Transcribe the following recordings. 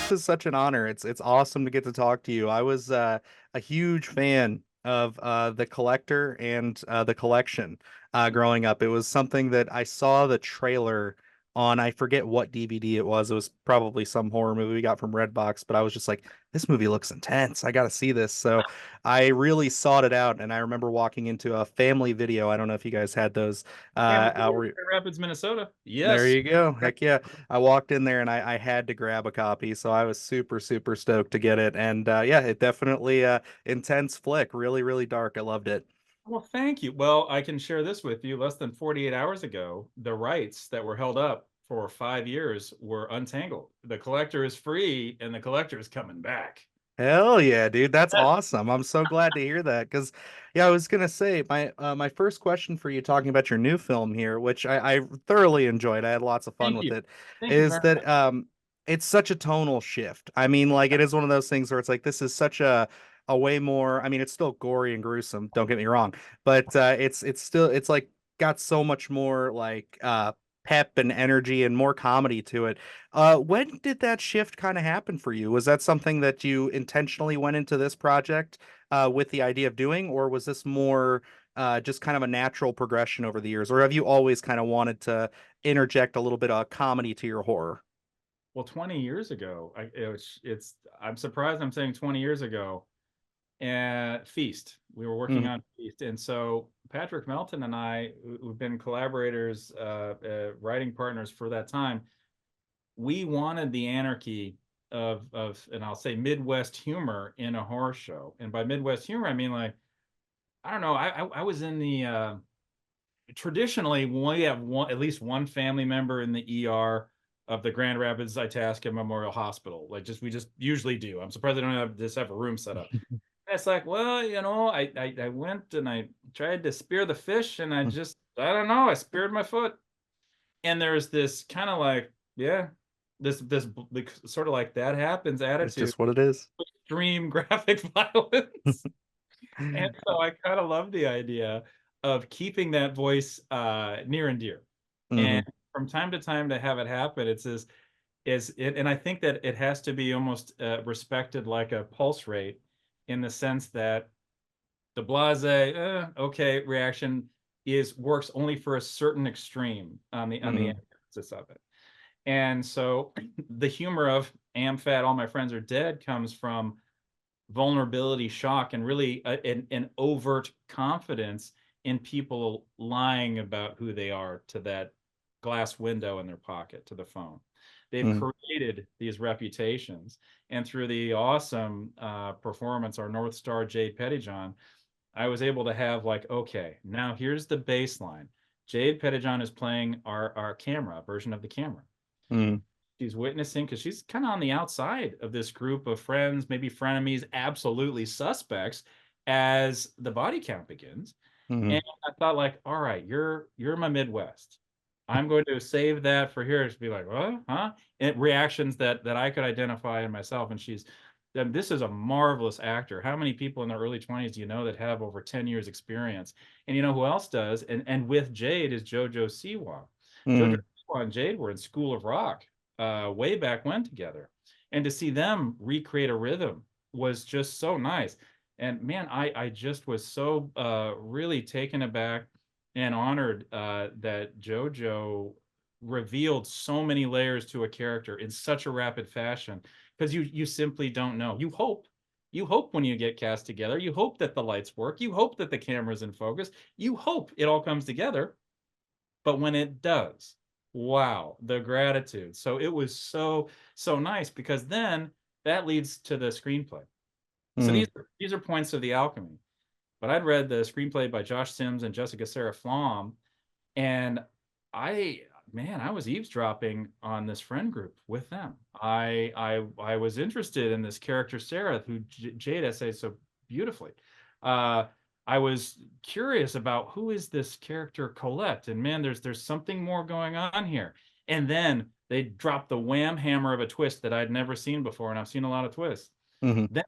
this is such an honor. It's awesome to get to talk to you. I was a huge fan of the Collector and the Collection growing up. It was something that I saw the trailer on, I forget what DVD it was. It was probably some horror movie we got from Redbox, but I was just like, this movie looks intense. I got to see this. So I really sought it out, and I remember walking into a family video. I don't know if you guys had those Family out Video, where Grand Rapids, Minnesota. there Yes. you go. Heck yeah. I walked in there and I had to grab a copy, so I was super, super stoked to get it. And yeah, it definitely intense flick, really, really dark. I loved it. Well, thank you. Well, I can share this with you. Less than 48 hours ago, the rights that were held up for 5 years were untangled. The collector is free and the collector is coming back. Hell yeah, dude. That's awesome. I'm so glad to hear that because yeah, I was gonna say my first question for you talking about your new film here, which I thoroughly enjoyed. I had lots of fun Thank with you. it, Thank you is very that much. it's such a tonal shift. I mean, like it is one of those things where it's like this is such a way more, I mean, it's still gory and gruesome, don't get me wrong, but it's still it's like got so much more like pep and energy and more comedy to it. When did that shift kind of happen for you? Was that something that you intentionally went into this project with the idea of doing, or was this more just kind of a natural progression over the years, or have you always kind of wanted to interject a little bit of comedy to your horror? Well, 20 years ago, I'm surprised I'm saying 20 years ago, and Feast. We were working Mm, on Feast. And so Patrick Melton and I, who've been collaborators, writing partners for that time, we wanted the anarchy of and I'll say Midwest humor in a horror show. And by Midwest humor, I mean like I don't know. I was in the traditionally we have one at least one family member in the ER of the Grand Rapids Itasca Memorial Hospital. Like just we just usually do. I'm surprised they don't have a room set up. And it's like, well, I went and I tried to spear the fish and I don't know, I speared my foot. And there's this kind of like, yeah, this like, sort of like that happens it's attitude, just what it is. extreme graphic violence. And so I kind of love the idea of keeping that voice near and dear. And Hmm. from time to time to have it happen, it's this is it, and I think that it has to be almost respected like a pulse rate in the sense that the blase, okay reaction is works only for a certain extreme on the Hmm. emphasis of it. And so the humor of AMFAD, All My Friends Are Dead, comes from vulnerability, shock, and really an overt confidence in people lying about who they are to that glass window in their pocket, to the phone. They've Hmm. created these reputations. And through the awesome performance, our North Star, Jade Pettyjohn, I was able to have like, okay, now here's the baseline. Jade Pettyjohn is playing our camera version of the camera. Hmm. She's witnessing because she's kind of on the outside of this group of friends, maybe frenemies, absolutely suspects as the body count begins. Hmm. And I thought, like, all right, you're my Midwest. I'm going to save that for here to be like, what, huh? And reactions that I could identify in myself. And this is a marvelous actor. How many people in their early 20s do you know that have over 10 years experience? And you know who else does? And with Jade is JoJo Siwa. JoJo Hmm. Siwa and Jade were in School of Rock way back when together. And to see them recreate a rhythm was just so nice. And man, I just was so really taken aback and honored that JoJo revealed so many layers to a character in such a rapid fashion because you simply don't know. You hope when you get cast together, you hope that the lights work, you hope that the camera's in focus, you hope it all comes together. But when it does, wow, the gratitude. So it was so nice because then that leads to the screenplay. So Hmm. these are points of the alchemy. But I'd read the screenplay by Josh Sims and Jessica Sarah Flom, and I I was eavesdropping on this friend group with them. I was interested in this character Sarah, who Jade essays so beautifully. Uh, I was curious about who is this character Colette, and man, there's something more going on here. And then they dropped the wham hammer of a twist that I'd never seen before, and I've seen a lot of twists. Hmm. Then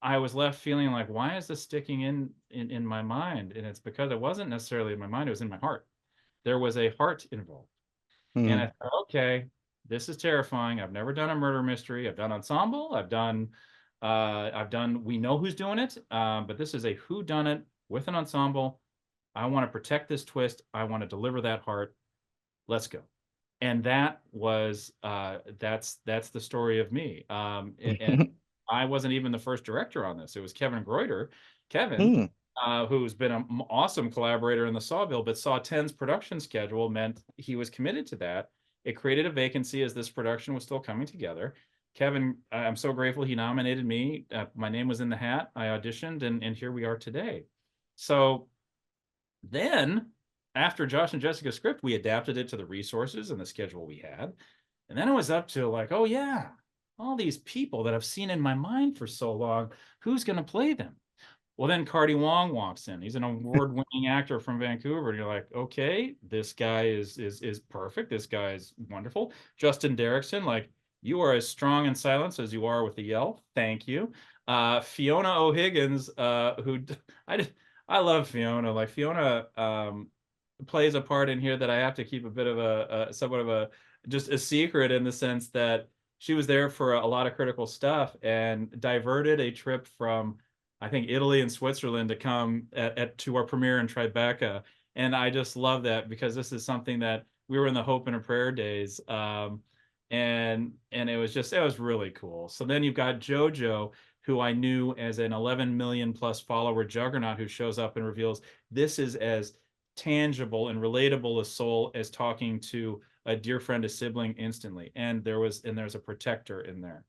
I was left feeling like, why is this sticking in my mind? And it's because it wasn't necessarily in my mind; it was in my heart. There was a heart involved. And Hmm. I thought, okay, this is terrifying. I've never done a murder mystery. I've done ensemble. I've done we know who's doing it, but this is a whodunit with an ensemble. I want to protect this twist. I want to deliver that heart. Let's go. And that was that's the story of me. And I wasn't even the first director on this. It was Kevin Greuter, Kevin, Hmm. who's been an awesome collaborator in the Sawville, but saw 10's production schedule meant he was committed to that. It created a vacancy as this production was still coming together. Kevin, I'm so grateful he nominated me. My name was in the hat. I auditioned, and here we are today. So then, after Josh and Jessica's script, we adapted it to the resources and the schedule we had. And then it was up to like, oh yeah, all these people that I've seen in my mind for so long, who's going to play them? Well, then Cardi Wong walks in. He's an award-winning actor from Vancouver. And you're like, okay, this guy is perfect. This guy is wonderful. Justin Derrickson, like, you are as strong in silence as you are with the yell. Thank you. Fiona O'Higgins, who I I love Fiona. Like Fiona plays a part in here that I have to keep a bit of a somewhat of a just a secret in the sense that she was there for a lot of critical stuff and diverted a trip from I think Italy and Switzerland to come to our premiere in Tribeca. And I just love that because this is something that we were in the Hope and a Prayer days. And it was really cool. So then you've got JoJo, who I knew as an 11 million plus follower juggernaut who shows up and reveals this is as tangible and relatable a soul as talking to a dear friend, a sibling instantly. And there's a protector in there.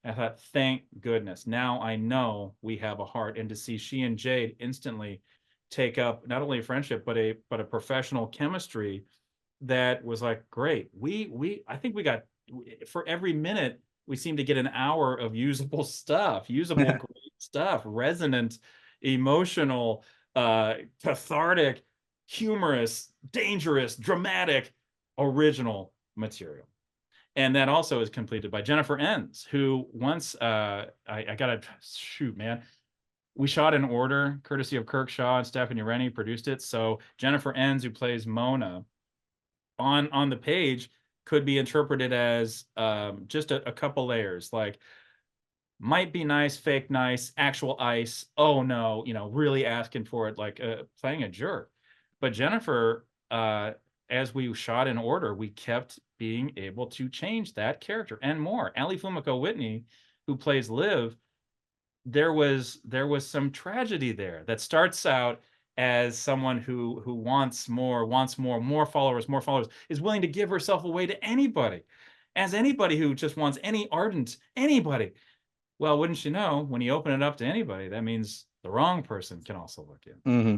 I thought, thank goodness. Now I know we have a heart. And to see she and Jade instantly take up not only a friendship, but a professional chemistry that was like, great. I think we got for every minute, we seem to get an hour of usable stuff, usable great stuff, resonant, emotional, cathartic, humorous, dangerous, dramatic, original material. And that also is completed by Jennifer Enns, who once I gotta shoot, man. We shot in order, courtesy of Kirk Shaw and Stephanie Rennie produced it. So Jennifer Enns, who plays Mona, on the page could be interpreted as just a couple layers, like might be nice, fake nice, actual ice. Oh no, really asking for it, like playing a jerk. But Jennifer, as we shot in order, we kept being able to change that character and more. Ali Fumiko Whitney, who plays Liv, there was some tragedy there that starts out as someone who wants more followers, is willing to give herself away to anybody, as anybody who just wants any ardent anybody. Well, wouldn't you know, when you open it up to anybody, that means the wrong person can also look in. Mm-hmm.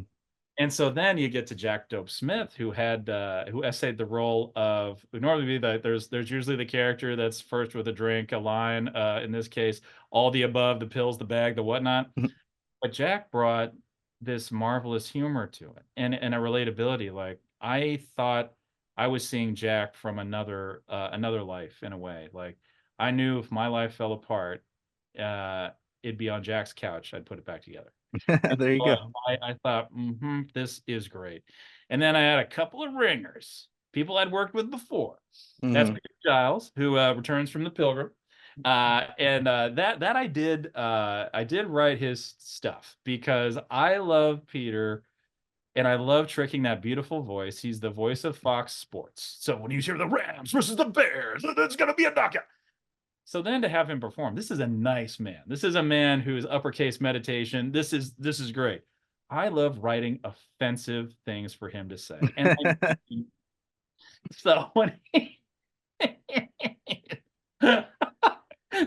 And so then you get to Jack Dope Smith, who essayed the role of normally there's usually the character that's first with a drink, a line, in this case, all the above, the pills, the bag, the whatnot. But Jack brought this marvelous humor to it and a relatability. Like I thought I was seeing Jack from another life in a way. Like I knew if my life fell apart, it'd be on Jack's couch. I'd put it back together. There you go. I thought, this is great. And then I had a couple of ringers, people I'd worked with before. That's Mm-hmm. Peter Giles, who returns from the Pilgrim. That I did write his stuff because I love Peter and I love tricking that beautiful voice. He's the voice of Fox Sports. So when you hear the Rams versus the Bears, it's going to be a knockout. So then to have him perform, this is a nice man. This is a man who is uppercase meditation. This is great. I love writing offensive things for him to say. And so when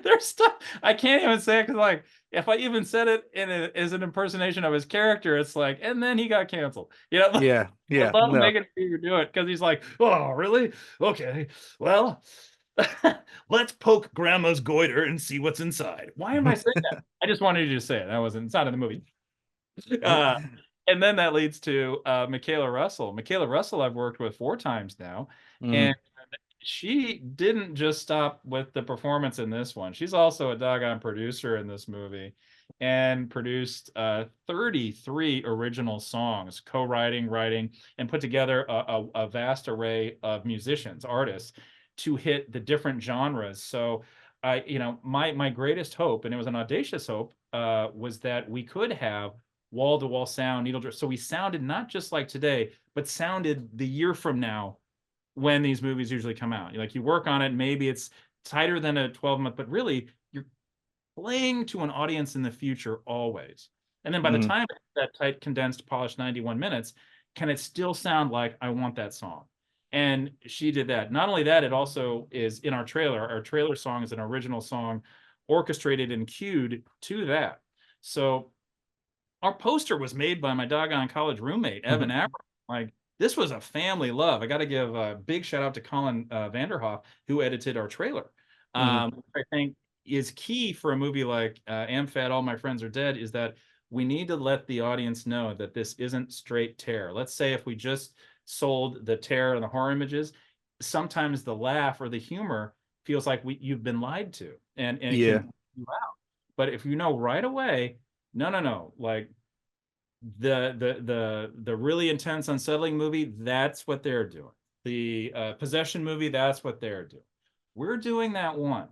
there's stuff I can't even say it because like if I even said it as an impersonation of his character, it's like, and then he got canceled. Yeah. I Yeah. love No. making Peter do it because he's like, oh, really? Okay. Well, let's poke grandma's goiter and see what's inside. Why am I saying that? I just wanted you to say it. It's not in the movie. And then that leads to Michaela Russell. Michaela Russell I've worked with 4 times now. And she didn't just stop with the performance in this one. She's also a doggone producer in this movie and produced 33 original songs, co-writing, writing, and put together a vast array of musicians, artists. to hit the different genres. So I, my greatest hope, and it was an audacious hope, was that we could have wall-to-wall sound, needle drip. So we sounded not just like today, but sounded the year from now when these movies usually come out. Like, you work on it, maybe it's tighter than a 12-month, but really you're playing to an audience in the future always. And then by the Mhm. time that tight, condensed, polished 91 minutes, can it still sound like I want that song? And she did that. Not only that, it also is in our trailer. Our trailer song is an original song orchestrated and cued to that. So our poster was made by my doggone college roommate, Evan Mhm. Abram. Like, this was a family love. I got to give a big shout out to Colin Vanderhoff, who edited our trailer. Mhm. I think is key for a movie like AMFAD, All My Friends Are Dead, is that we need to let the audience know that this isn't straight terror. Let's say if we just sold the terror and the horror images, sometimes the laugh or the humor feels like you've been lied to, and it Yeah. can you out. But if you know right away, no, like the really intense, unsettling movie, that's what they're doing. The possession movie, that's what they're doing. We're doing that one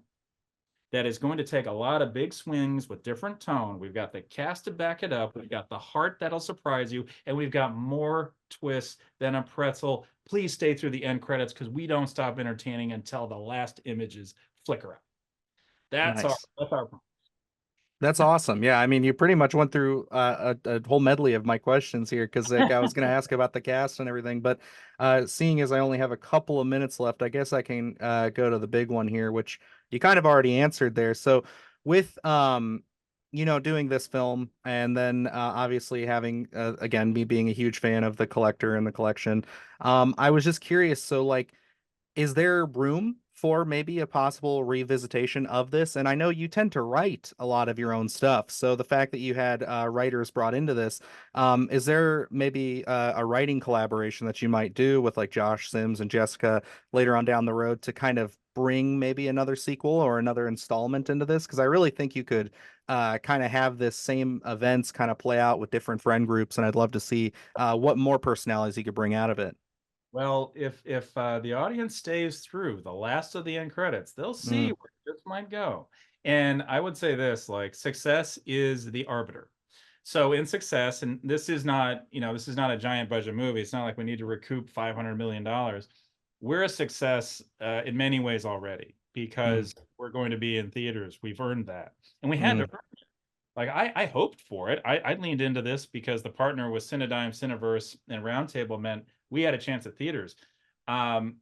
that is going to take a lot of big swings with different tone. We've got the cast to back it up. We've got the heart that'll surprise you, and we've got more twists than a pretzel. Please stay through the end credits, because we don't stop entertaining until the last images flicker out. Nice. That's our That's awesome. Yeah, I mean, you pretty much went through a whole medley of my questions here because like I was going to ask about the cast and everything, but seeing as I only have a couple of minutes left, I guess I can go to the big one here, which you kind of already answered there. So with doing this film and then obviously having again me being a huge fan of the collector and the collection, I was just curious. So like is there room for maybe a possible revisitation of this? And I know you tend to write a lot of your own stuff. So the fact that you had writers brought into this, is there maybe a writing collaboration that you might do with like Josh Sims and Jessica later on down the road to kind of bring maybe another sequel or another installment into this? Because I really think you could kind of have this same events kind of play out with different friend groups. And I'd love to see what more personalities you could bring out of it. Well, if the audience stays through the last of the end credits, they'll see Mm, where this might go. And I would say this, like, success is the arbiter. So in Success, and this is not a giant budget movie. It's not like we need to recoup $500 million. We're a success in many ways already, mm, because we're going to be in theaters. We've earned that. And we had to mm, earn it. Like, I hoped for it. I leaned into this because the partner with Cinedigm, Cineverse, and Roundtable meant we had a chance at theaters. Um,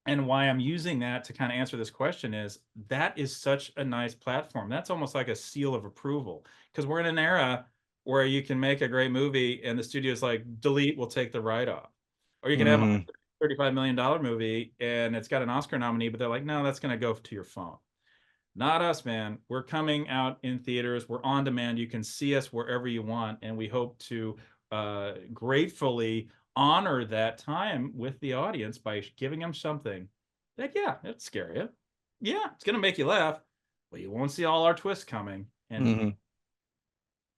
and why I'm using that to kind of answer this question is that is such a nice platform. That's almost like a seal of approval, because we're in an era where you can make a great movie and the studio's like, delete, we'll take the write-off. Or you can have a mm, $35 million movie and it's got an Oscar nominee, but they're like, no, that's going to go to your phone. Not us, man. We're coming out in theaters. We're on demand. You can see us wherever you want, and we hope to gratefully honor that time with the audience by giving them something that, yeah, it'll scare you. Yeah, it's gonna make you laugh, but you won't see all our twists coming, and mm.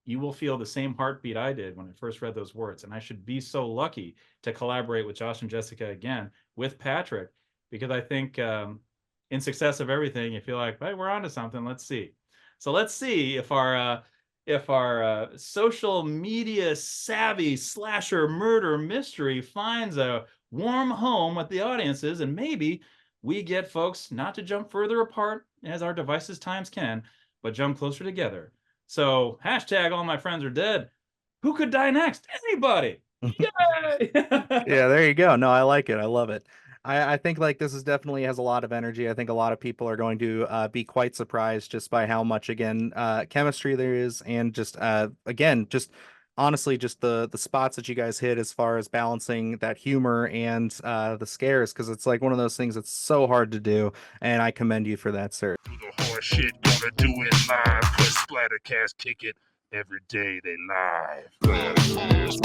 you will feel the same heartbeat I did when I first read those words. And I should be so lucky to collaborate with Josh and Jessica again with Patrick, because I think in Success of Everything, you feel like, hey, we're onto something. Let's see. So let's see if our social media savvy slasher murder mystery finds a warm home with the audiences, and maybe we get folks not to jump further apart as our devices times can, but jump closer together. So hashtag all my friends are dead. Who could die next? Anybody. Yay! Yeah, there you go. No, I like it. I love it. I think like this is definitely has a lot of energy. I think a lot of people are going to be quite surprised just by how much again chemistry there is, and just again just honestly just the spots that you guys hit as far as balancing that humor and the scares because it's like one of those things that's so hard to do, and I commend you for that, sir. Do the horse shit, gonna do it live. Cause Splattercast kick it every day they live. Splattercast,